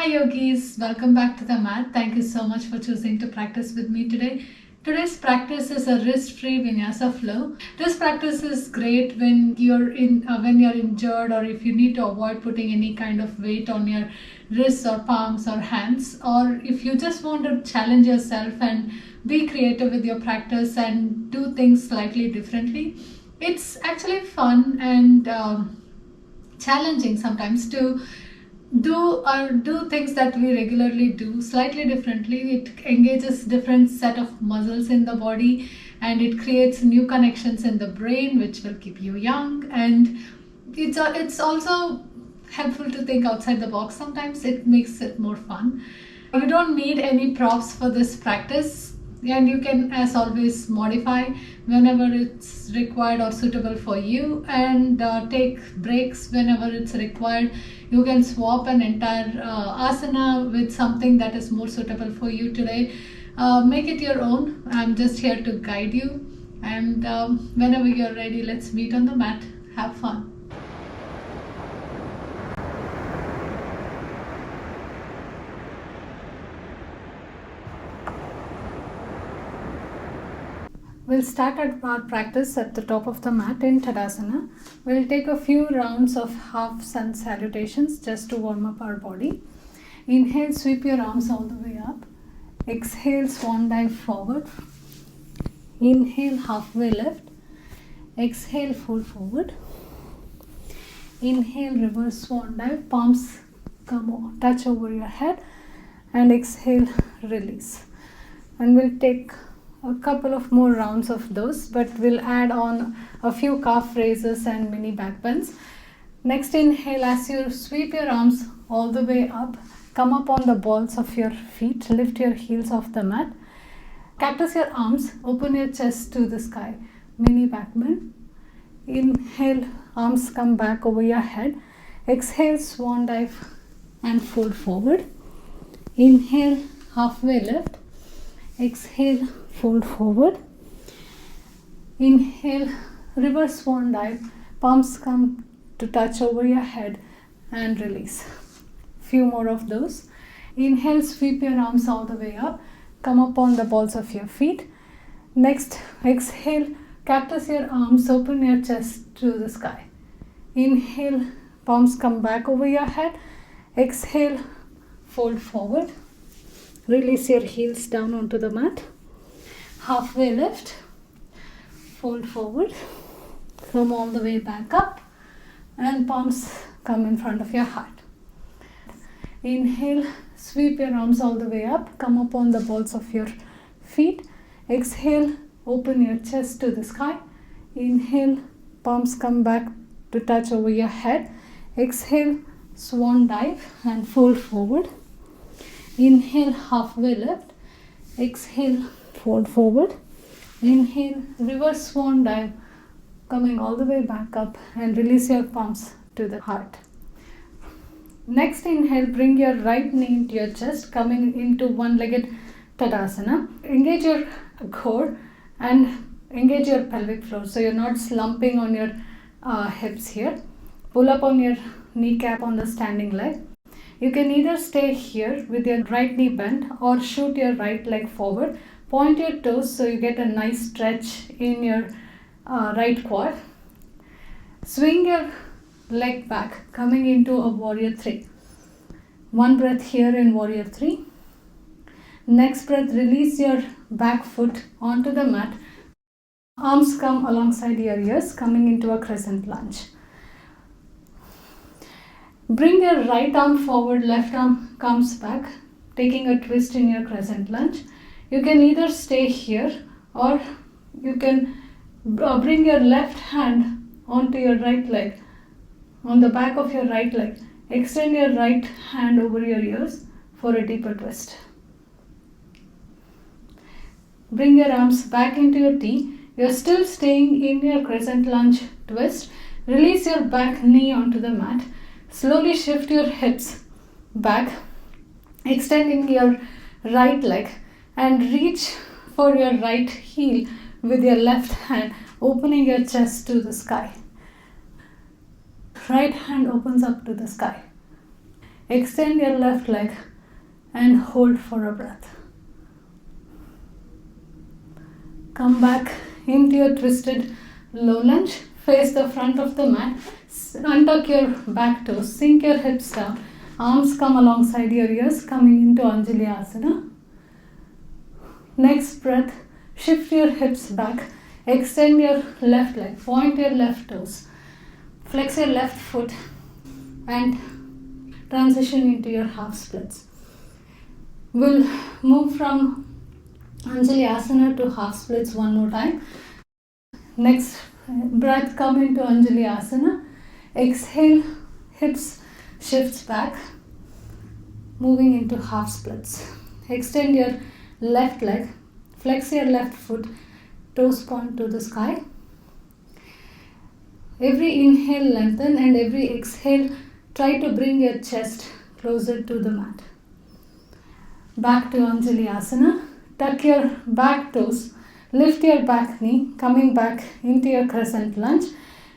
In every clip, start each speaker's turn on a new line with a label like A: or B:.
A: yogis, welcome back to the mat. Thank you so much for choosing to practice with me today. Today's practice is a wrist-free Vinyasa flow. This practice is great when you're injured, or if you need to avoid putting any kind of weight on your wrists or palms or hands, or if you just want to challenge yourself and be creative with your practice and do things slightly differently. It's actually fun and challenging sometimes to do things that we regularly do slightly differently. It engages different set of muscles in the body, and it creates new connections in the brain, which will keep you young. And it's also helpful to think outside the box. Sometimes it makes it more fun. You don't need any props for this practice, and you can, as always, modify whenever it's required or suitable for you, and take breaks whenever it's required. You can swap an entire asana with something that is more suitable for you today. Make it your own. I'm just here to guide you, and whenever you're ready, let's meet on the mat. Have fun. We'll start our practice at the top of the mat in Tadasana. We'll take a few rounds of half sun salutations just to warm up our body. Inhale, sweep your arms all the way up. Exhale, swan dive forward. Inhale, halfway lift. Exhale, fold forward. Inhale, reverse swan dive. Palms touch over your head. And exhale, release. And we'll take a couple of more rounds of those, but we'll add on a few calf raises and mini backbends. Next, inhale, as you sweep your arms all the way up, come up on the balls of your feet, lift your heels off the mat, cactus your arms, open your chest to the sky, mini backbend. Inhale, arms come back over your head. Exhale, swan dive and fold forward. Inhale, halfway lift. Exhale, fold forward. Inhale, reverse swan dive. Palms come to touch over your head and release. Few more of those. Inhale, sweep your arms all the way up. Come up on the balls of your feet. Next, exhale, cactus your arms, open your chest to the sky. Inhale, palms come back over your head. Exhale, fold forward. Release your heels down onto the mat. Halfway lift. Fold forward. Come all the way back up. And palms come in front of your heart. Inhale, sweep your arms all the way up. Come up on the balls of your feet. Exhale, open your chest to the sky. Inhale, palms come back to touch over your head. Exhale, swan dive and fold forward. Inhale, halfway lift. Exhale, fold forward. Inhale, reverse swan dive, coming all the way back up, and release your palms to the heart. Next, inhale, bring your right knee into your chest, coming into one-legged Tadasana. Engage your core and engage your pelvic floor, so you're not slumping on your hips here. Pull up on your kneecap on the standing leg. You can either stay here with your right knee bent or shoot your right leg forward. Point your toes so you get a nice stretch in your right quad. Swing your leg back, coming into a warrior 3. One breath here in warrior 3. Next breath, release your back foot onto the mat. Arms come alongside your ears, coming into a crescent lunge. Bring your right arm forward, left arm comes back, taking a twist in your crescent lunge. You can either stay here, or you can bring your left hand onto your right leg, on the back of your right leg. Extend your right hand over your ears for a deeper twist. Bring your arms back into your T. You're still staying in your crescent lunge twist. Release your back knee onto the mat. Slowly shift your hips back, extending your right leg, and reach for your right heel with your left hand, opening your chest to the sky. Right hand opens up to the sky. Extend your left leg and hold for a breath. Come back into your twisted low lunge. Face the front of the mat. Untuck your back toes. Sink your hips down. Arms come alongside your ears, coming into Anjali Asana. Next breath, shift your hips back. Extend your left leg. Point your left toes. Flex your left foot and transition into your half splits. We'll move from Anjali Asana to half splits one more time. Next breath, come into Anjali Asana. Exhale, hips shifts back, moving into half splits. Extend your left leg, flex your left foot, toes point to the sky. Every inhale lengthen and every exhale try to bring your chest closer to the mat. Back to Anjali Asana. Tuck your back toes, lift your back knee, coming back into your crescent lunge.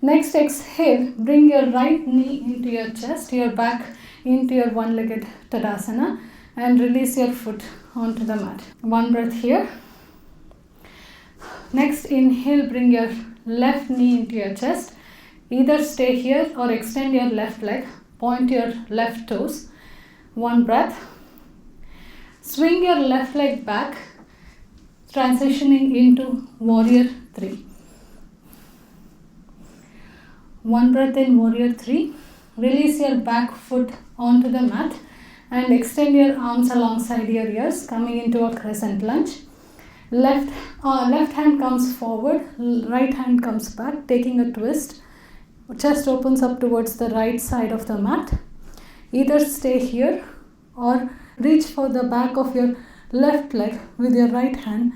A: Next exhale, bring your right knee into your chest, your back into your one-legged Tadasana, and release your foot onto the mat. One breath here. Next inhale, bring your left knee into your chest. Either stay here or extend your left leg, point your left toes. One breath. Swing your left leg back, transitioning into Warrior 3. One breath in Warrior 3. Release your back foot onto the mat and extend your arms alongside your ears, coming into a crescent lunge. Left hand comes forward, right hand comes back, taking a twist. Chest opens up towards the right side of the mat. Either stay here or reach for the back of your left leg with your right hand,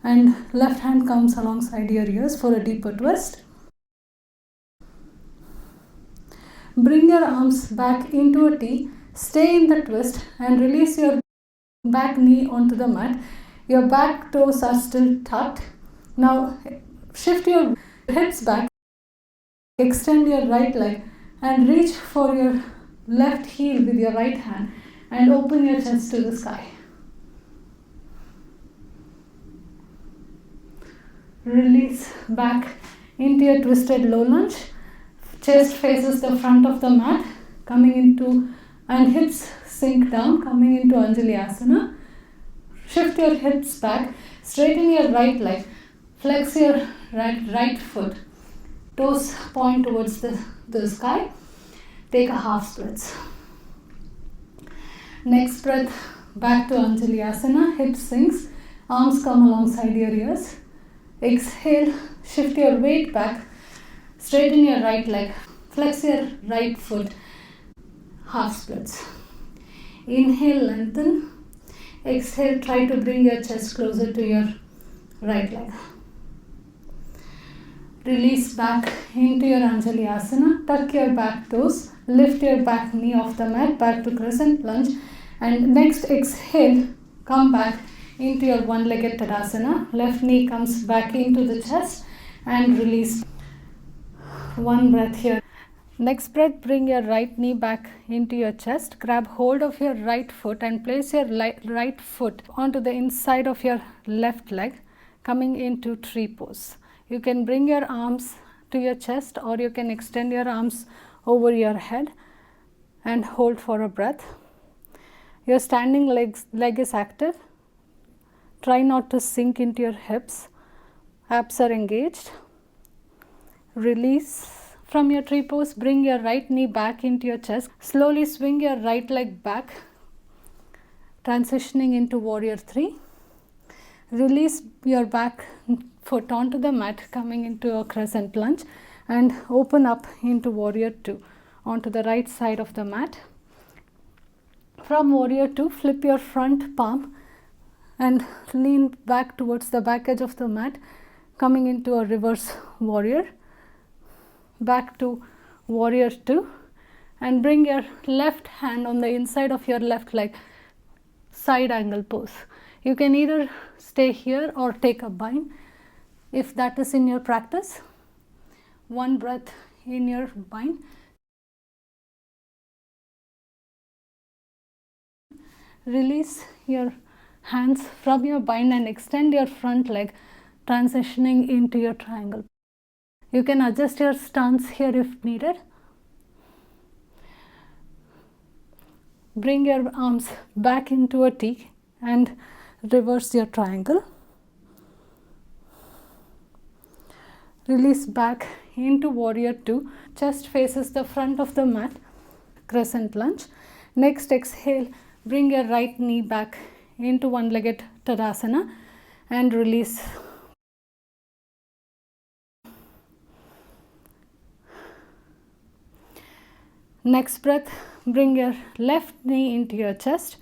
A: and left hand comes alongside your ears for a deeper twist. Bring your arms back into a T, stay in the twist and release your back knee onto the mat. Your back toes are still tucked. Now shift your hips back, extend your right leg and reach for your left heel with your right hand and open your chest to the sky. Release back into your twisted low lunge. Chest faces the front of the mat, coming into, and hips sink down, coming into Anjali Asana. Shift your hips back, straighten your right leg, flex your right foot, toes point towards the sky. Take a half splits. Next breath, back to Anjali Asana, hips sinks, arms come alongside your ears. Exhale, shift your weight back, straighten your right leg, flex your right foot, half splits. Inhale, lengthen. Exhale, try to bring your chest closer to your right leg. Release back into your Anjali Asana. Tuck your back toes, lift your back knee off the mat, back to crescent lunge. And next exhale, come back into your one-legged Tadasana. Left knee comes back into the chest and release. One breath here. Next breath, bring your right knee back into your chest. Grab hold of your right foot and place your right foot onto the inside of your left leg, coming into tree pose. You can bring your arms to your chest or you can extend your arms over your head and hold for a breath. Your standing leg is active. Try not to sink into your hips. Abs are engaged. Release from your tree pose. Bring your right knee back into your chest. Slowly swing your right leg back, transitioning into Warrior 3. Release your back foot onto the mat, coming into a crescent lunge, and open up into Warrior 2 onto the right side of the mat. From Warrior 2, flip your front palm and lean back towards the back edge of the mat, coming into a reverse warrior. Back to Warrior 2 and bring your left hand on the inside of your left leg, side angle pose. You can either stay here or take a bind if that is in your practice. One breath in your bind. Release your hands from your bind and extend your front leg, transitioning into your triangle. You can adjust your stance here if needed. Bring your arms back into a T and reverse your triangle. Release back into warrior 2. Chest faces the front of the mat, crescent lunge. Next, exhale, bring your right knee back into one-legged Tadasana and release. Next breath, bring your left knee into your chest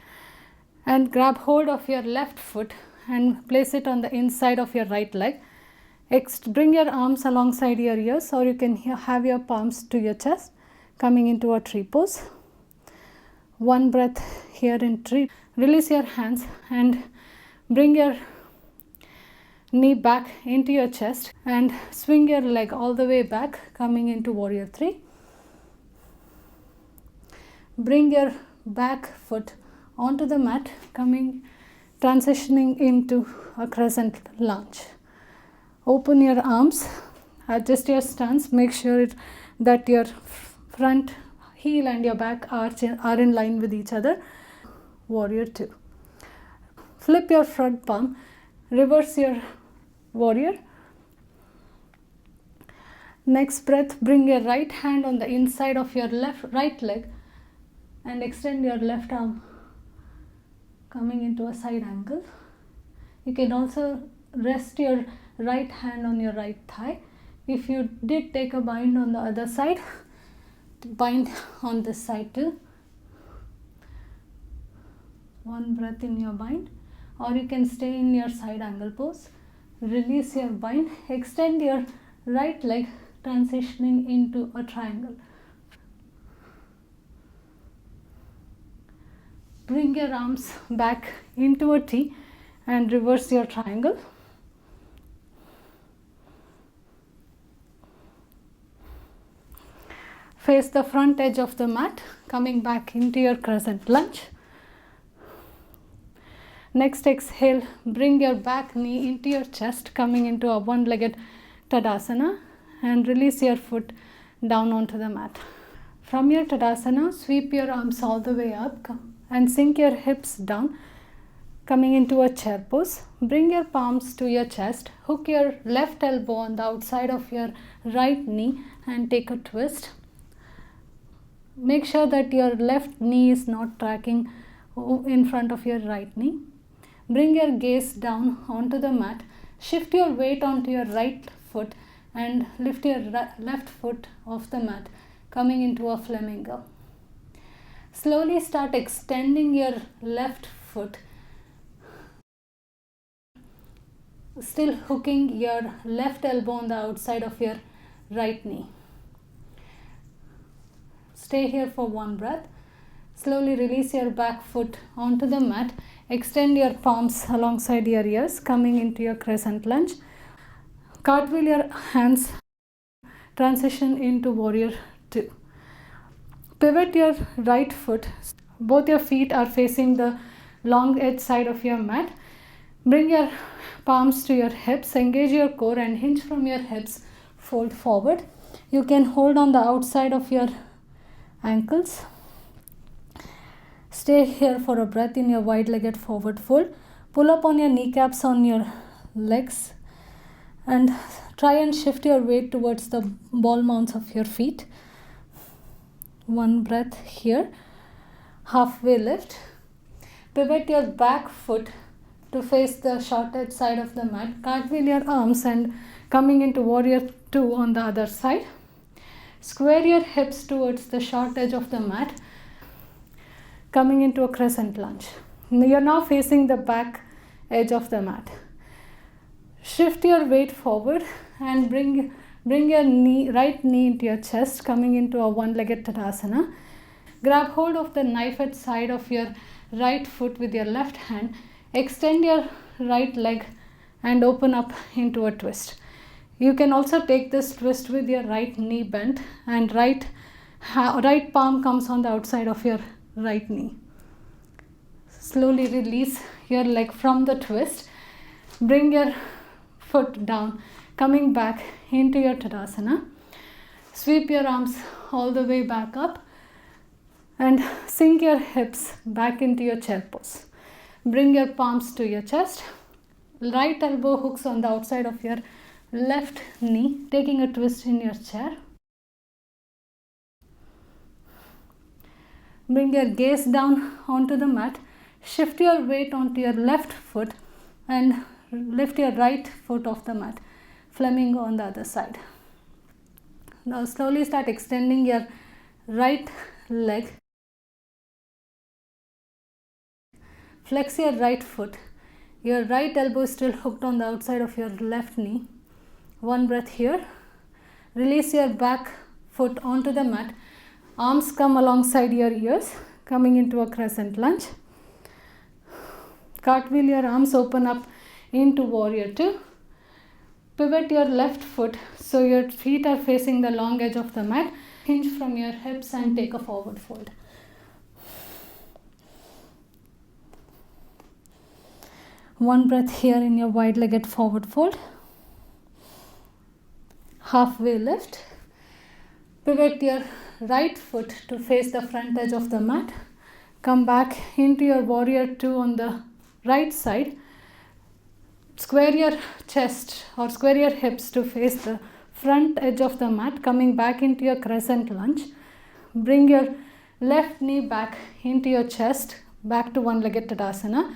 A: and grab hold of your left foot and place it on the inside of your right leg. Bring your arms alongside your ears, or you can have your palms to your chest, coming into a tree pose. One breath here in tree. Release your hands and bring your knee back into your chest and swing your leg all the way back, coming into warrior 3. Bring your back foot onto the mat, transitioning into a crescent lunge. Open your arms, adjust your stance, make sure that your front heel and your back arch are in line with each other. Warrior 2. Flip your front palm, reverse your warrior. Next breath, bring your right hand on the inside of your right leg and extend your left arm, coming into a side angle. You can also rest your right hand on your right thigh. If you did take a bind on the other side, bind on this side too. One breath in your bind, or you can stay in your side angle pose. Release your bind, extend your right leg, transitioning into a triangle. Bring your arms back into a T and reverse your triangle. Face the front edge of the mat, coming back into your crescent lunge. Next, exhale, bring your back knee into your chest, coming into a one-legged Tadasana, and release your foot down onto the mat. From your Tadasana, sweep your arms all the way up and sink your hips down, coming into a chair pose. Bring your palms to your chest, hook your left elbow on the outside of your right knee and take a twist. Make sure that your left knee is not tracking in front of your right knee. Bring your gaze down onto the mat. Shift your weight onto your right foot and lift your left foot off the mat, coming into a flamingo. Slowly start extending your left foot, still hooking your left elbow on the outside of your right knee. Stay here for one breath. Slowly release your back foot onto the mat. Extend your palms alongside your ears, coming into your crescent lunge. Cartwheel your hands, transition into warrior 2. Pivot your right foot. Both your feet are facing the long edge side of your mat. Bring your palms to your hips, engage your core and hinge from your hips, fold forward. You can hold on the outside of your ankles. Stay here for a breath in your wide-legged forward fold. Pull up on your kneecaps on your legs and try and shift your weight towards the ball mounts of your feet. One breath here. Halfway lift. Pivot your back foot to face the short edge side of the mat. Cartwheel your arms and coming into warrior 2 on the other side. Square your hips towards the short edge of the mat, coming into a crescent lunge. You are now facing the back edge of the mat. Shift your weight forward and bring your right knee into your chest, coming into a one-legged Tadasana. Grab hold of the knife edge side of your right foot with your left hand. Extend your right leg and open up into a twist. You can also take this twist with your right knee bent and right palm comes on the outside of your right knee. slowly release your leg from the twist. Bring your foot down, coming back into your Tadasana. Sweep your arms all the way back up and sink your hips back into your chair pose. Bring your palms to your chest. Right elbow hooks on the outside of your left knee, taking a twist in your chair. Bring your gaze down onto the mat. Shift your weight onto your left foot and lift your right foot off the mat. Flamingo on the other side. Now slowly start extending your right leg. Flex your right foot. Your right elbow is still hooked on the outside of your left knee. One breath here. Release your back foot onto the mat. Arms come alongside your ears, coming into a crescent lunge. Cartwheel your arms, open up into warrior two. Pivot your left foot so your feet are facing the long edge of the mat. Hinge from your hips and take a forward fold. One breath here in your wide-legged forward fold. Halfway lift. Pivot your right foot to face the front edge of the mat. Come back into your warrior two on the right side. Square your chest or square your hips to face the front edge of the mat, coming back into your crescent lunge. Bring your left knee back into your chest, back to one-legged Tadasana.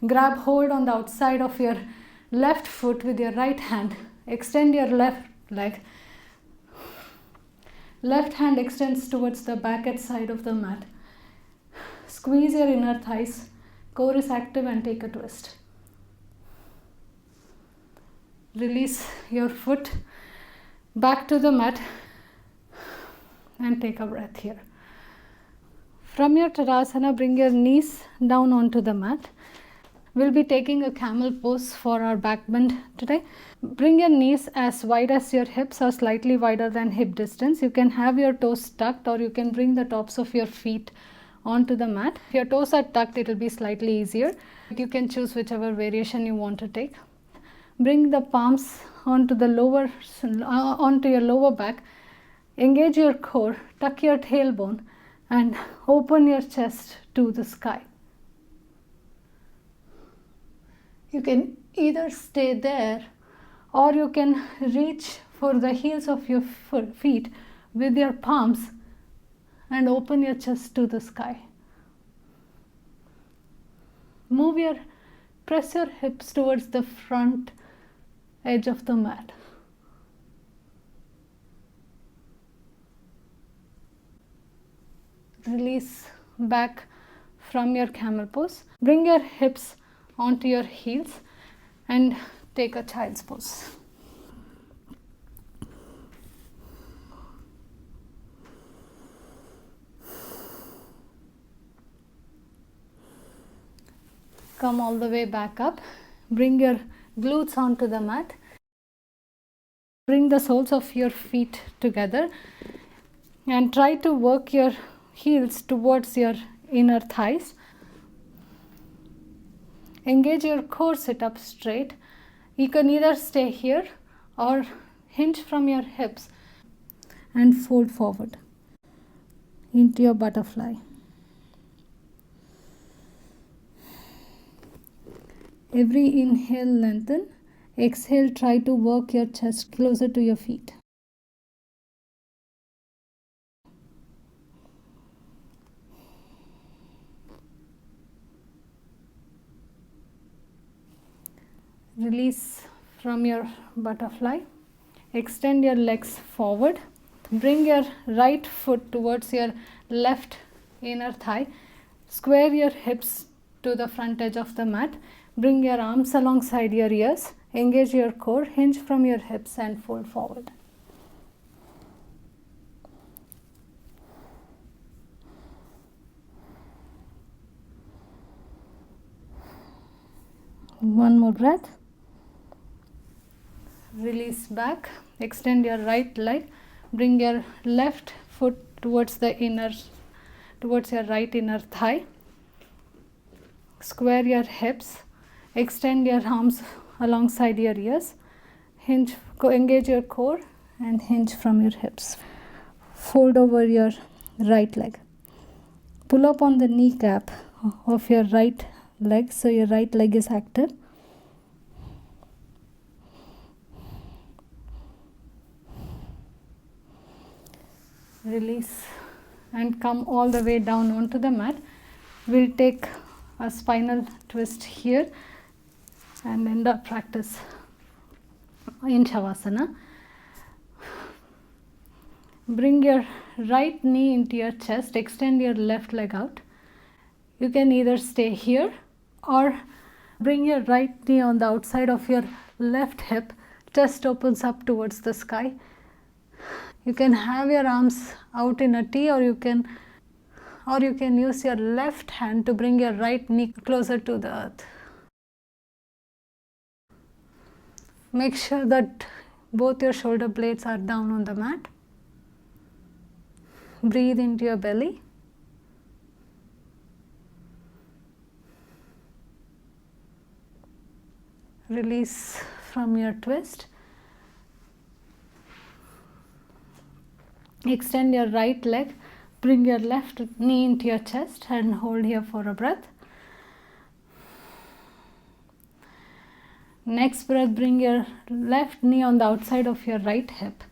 A: Grab hold on the outside of your left foot with your right hand. Extend your left leg. Left hand extends towards the back edge side of the mat. Squeeze your inner thighs. Core is active and take a twist. Release your foot back to the mat and take a breath here. From your Tadasana, bring your knees down onto the mat. We'll be taking a camel pose for our back bend today. Bring your knees as wide as your hips or slightly wider than hip distance. You can have your toes tucked or you can bring the tops of your feet onto the mat. If your toes are tucked, it will be slightly easier. You can choose whichever variation you want to take. Bring the palms onto your lower back. Engage your core, tuck your tailbone and open your chest to the sky. You can either stay there or you can reach for the heels of your feet with your palms and open your chest to the sky. Press your hips towards the front edge of the mat. Release back from your camel pose. Bring your hips onto your heels and take a child's pose. Come all the way back up. Bring your glutes onto the mat. Bring the soles of your feet together and try to work your heels towards your inner thighs. Engage your core, sit up straight. You can either stay here or hinge from your hips and fold forward into your butterfly. Every inhale, lengthen. Exhale, try to work your chest closer to your feet. Release from your butterfly. Extend your legs forward. Bring your right foot towards your left inner thigh. Square your hips to the front edge of the mat. Bring your arms alongside your ears. Engage your core. Hinge from your hips and fold forward. One more breath. Release back. Extend your right leg. Bring your left foot towards your right inner thigh. Square your hips, extend your arms alongside your ears, engage your core and hinge from your hips. Fold over your right leg. Pull up on the kneecap of your right leg so your right leg is active. Release and come all the way down onto the mat. We'll take a spinal twist here and end our practice in Shavasana. Bring your right knee into your chest, extend your left leg out. You can either stay here or bring your right knee on the outside of your left hip, chest opens up towards the sky. You can have your arms out in a T, or you can use your left hand to bring your right knee closer to the earth. Make sure that both your shoulder blades are down on the mat. Breathe into your belly. Release from your twist. Extend your right leg, bring your left knee into your chest and hold here for a breath. Next breath, bring your left knee on the outside of your right hip.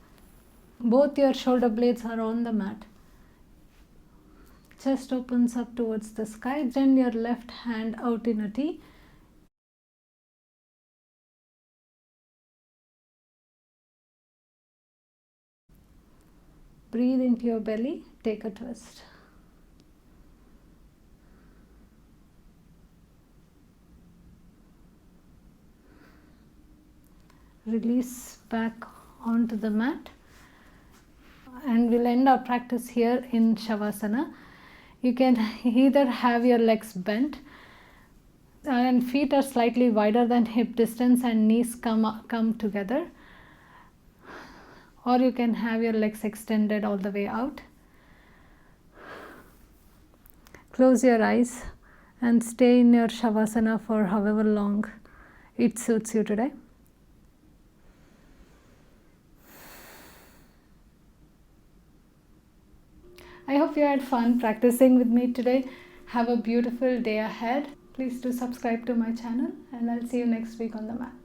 A: Both your shoulder blades are on the mat. Chest opens up towards the sky. Extend your left hand out in a T. Breathe into your belly, take a twist. Release back onto the mat. And we'll end our practice here in Shavasana. You can either have your legs bent and feet are slightly wider than hip distance and knees come together. Or you can have your legs extended all the way out. Close your eyes and stay in your Shavasana for however long it suits you today. I hope you had fun practicing with me today. Have a beautiful day ahead. Please do subscribe to my channel and I'll see you next week on the mat.